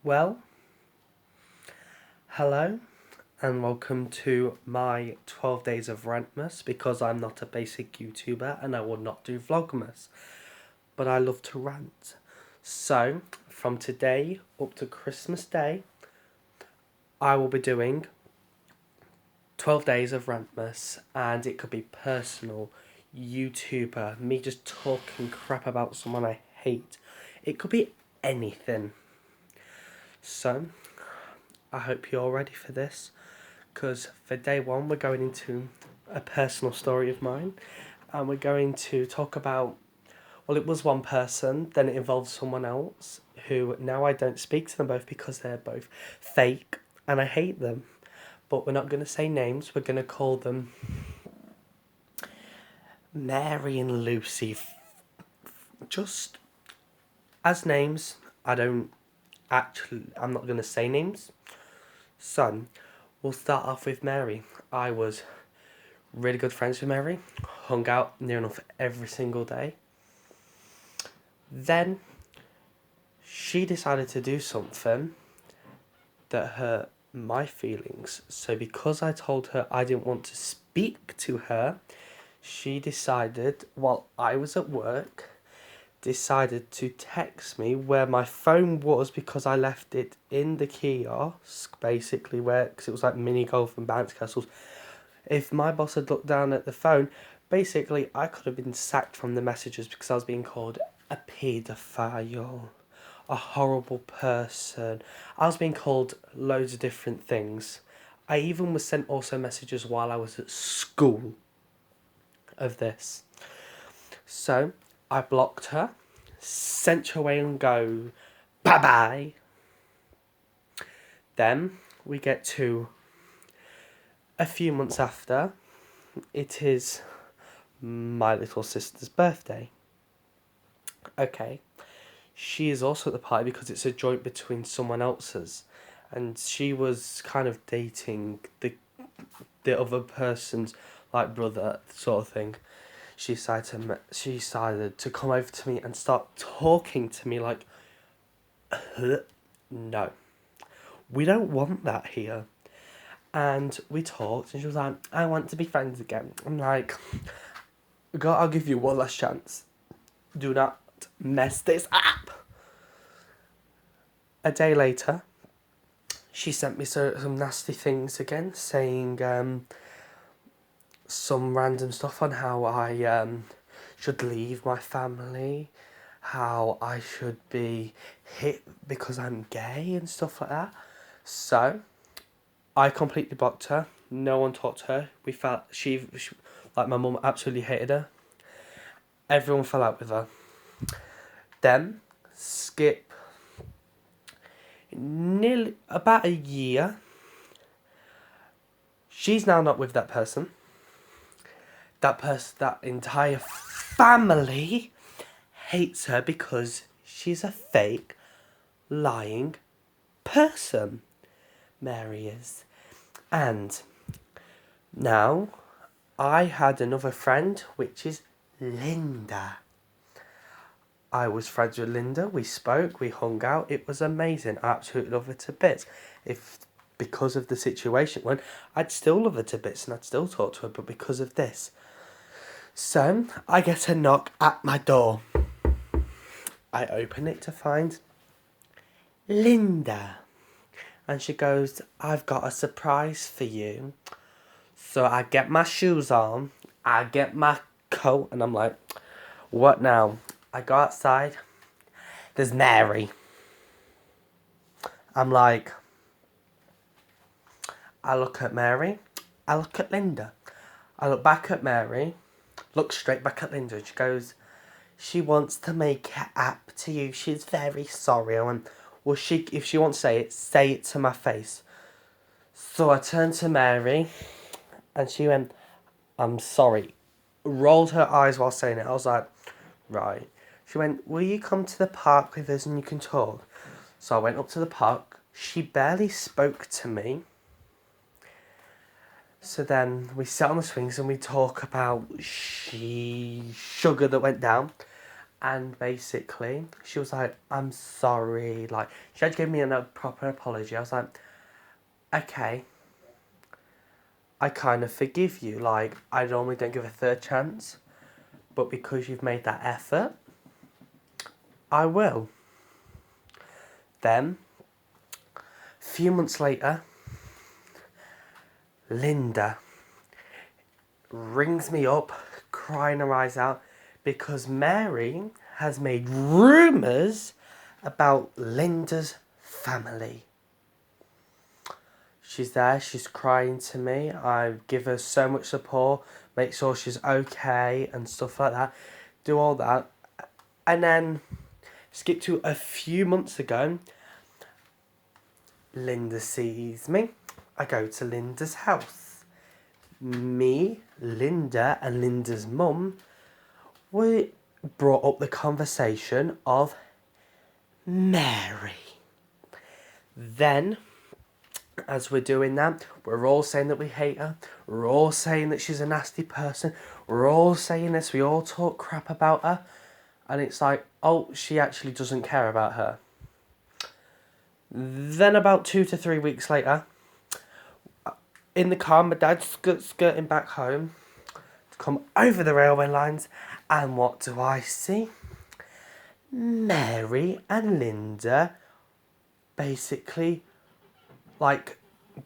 Well, hello and welcome to my 12 days of Rantmas because I'm not a basic YouTuber and I will not do Vlogmas, but I love to rant. So, from today up to Christmas Day, I will be doing 12 days of Rantmas, and it could be personal, YouTuber, me just talking crap about someone I hate. It could be anything. So, I hope you're ready for this, because for day one we're going into a personal story of mine, and we're going to talk about, well, it was one person, then it involved someone else, who now I don't speak to them both because they're both fake and I hate them. But we're not going to say names, we're going to call them Mary and Lucy. Just as names. I'm not going to say names. So, we'll start off with Mary. I was really good friends with Mary, hung out near enough every single day. Then she decided to do something that hurt my feelings. So because I told her I didn't want to speak to her, she decided, while I was at work, decided to text me where my phone was because I left it in the kiosk, basically, because it was like mini golf and bounce castles. If my boss had looked down at the phone, basically I could have been sacked from the messages because I was being called a paedophile, a horrible person. I was being called loads of different things. I even was sent also messages while I was at school of this. So I blocked her, sent her away and go, bye bye. Then we get to a few months after. It is my little sister's birthday. Okay. She is also at the party because it's a joint between someone else's. And she was kind of dating the other person's like brother sort of thing. She decided to come over to me and start talking to me like, no, we don't want that here. And we talked, and she was like, I want to be friends again. I'm like, God, I'll give you one last chance. Do not mess this up. A day later, she sent me some nasty things again, saying some random stuff on how I should leave my family, how I should be hit because I'm gay and stuff like that. So, I completely blocked her. No one talked to her. We felt she like my mum absolutely hated her. Everyone fell out with her. Then, skip nearly about a year. She's now not with that person. That entire family hates her because she's a fake, lying person. Mary is. And now I had another friend, which is Linda. I was friends with Linda. We spoke, we hung out. It was amazing. I absolutely love her to bits. If because of the situation when I'd still love her to bits and I'd still talk to her, but because of this. So I get a knock at my door. I open it to find Linda. And she goes, I've got a surprise for you. So I get my shoes on, I get my coat, and I'm like, what now? I go outside, there's Mary. I'm like, I look at Mary, I look at Linda. I look back at Mary, look straight back at Linda, and she goes, she wants to make it up to you. She's very sorry. I went, well, if she won't say it to my face. So I turned to Mary, and she went, I'm sorry. Rolled her eyes while saying it. I was like, right. She went, will you come to the park with us and you can talk? So I went up to the park. She barely spoke to me. So then we sit on the swings and we talk about sugar that went down. And basically, she was like, I'm sorry. Like, she had to give me a proper apology. I was like, okay, I kind of forgive you. Like, I normally don't give a third chance. But because you've made that effort, I will. Then, a few months later, Linda rings me up, crying her eyes out, because Mary has made rumours about Linda's family. She's there, she's crying to me. I give her so much support, make sure she's okay and stuff like that. Do all that. And then skip to a few months ago. Linda sees me. I go to Linda's house. Me, Linda, and Linda's mum, we brought up the conversation of Mary. Then, as we're doing that, we're all saying that we hate her. We're all saying that she's a nasty person. We're all saying this. We all talk crap about her. And it's like, oh, she actually doesn't care about her. Then about 2 to 3 weeks later, in the car, my dad's skirting back home to come over the railway lines. And what do I see? Mary and Linda basically like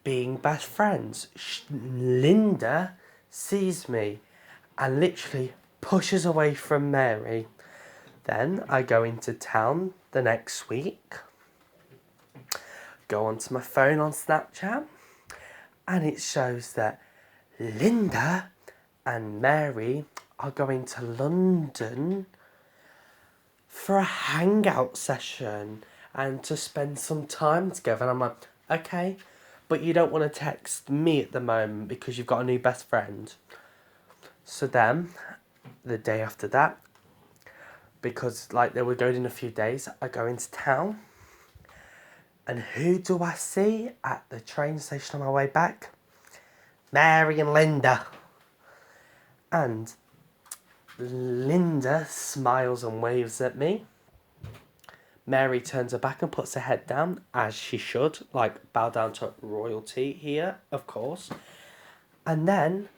being best friends. Linda sees me and literally pushes away from Mary. Then I go into town the next week, go onto my phone on Snapchat, and it shows that Linda and Mary are going to London for a hangout session and to spend some time together. And I'm like, okay, but you don't want to text me at the moment because you've got a new best friend. So then, the day after that, because like they were going in a few days, I go into town. And who do I see at the train station on my way back? Mary and Linda. And Linda smiles and waves at me. Mary turns her back and puts her head down, as she should, like bow down to royalty here, of course. And then,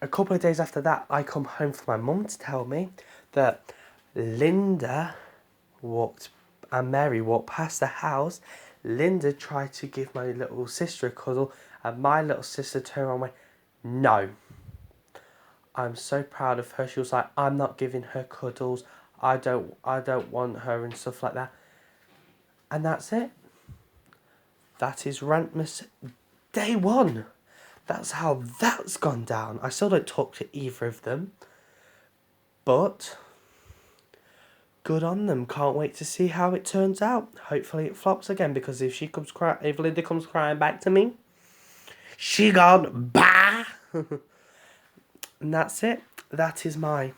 a couple of days after that, I come home for my mum to tell me that Linda and Mary walked past the house. Linda tried to give my little sister a cuddle, and my little sister turned around and went, no. I'm so proud of her. She was like, I'm not giving her cuddles. I don't want her and stuff like that. And that's it. That is Rantmas day 1. That's how that's gone down. I still don't talk to either of them. But good on them. Can't wait to see how it turns out. Hopefully it flops again, because if Linda comes crying back to me, she gone bah. And that's it. That is my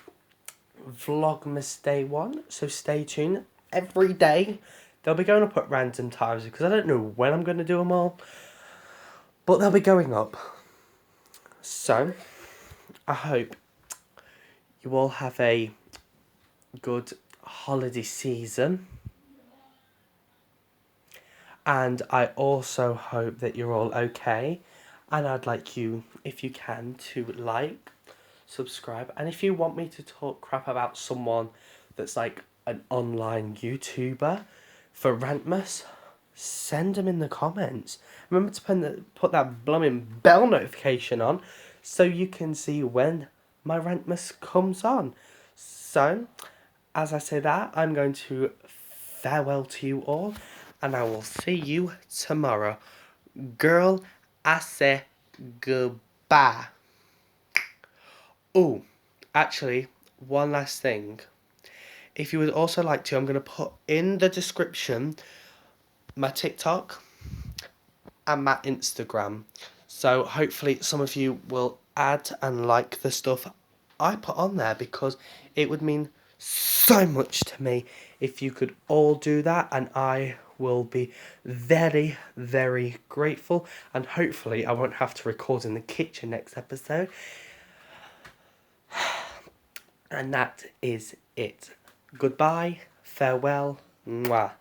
Vlogmas day 1. So stay tuned. Every day they'll be going up at random times because I don't know when I'm going to do them all, but they'll be going up. So I hope you all have a good holiday season, and I also hope that you're all okay. And I'd like you, if you can, to like, subscribe, and if you want me to talk crap about someone that's like an online YouTuber for Rantmas, send them in the comments. Remember to put that blooming bell notification on so you can see when my Rantmas comes on. So, as I say that, I'm going to farewell to you all, and I will see you tomorrow. Girl, I say goodbye. Oh, actually, one last thing. If you would also like to, I'm going to put in the description my TikTok and my Instagram. So hopefully some of you will add and like the stuff I put on there, because it would mean so much to me if you could all do that, and I will be very, very grateful. And hopefully I won't have to record in the kitchen next episode. And that is it. Goodbye, farewell, mwah.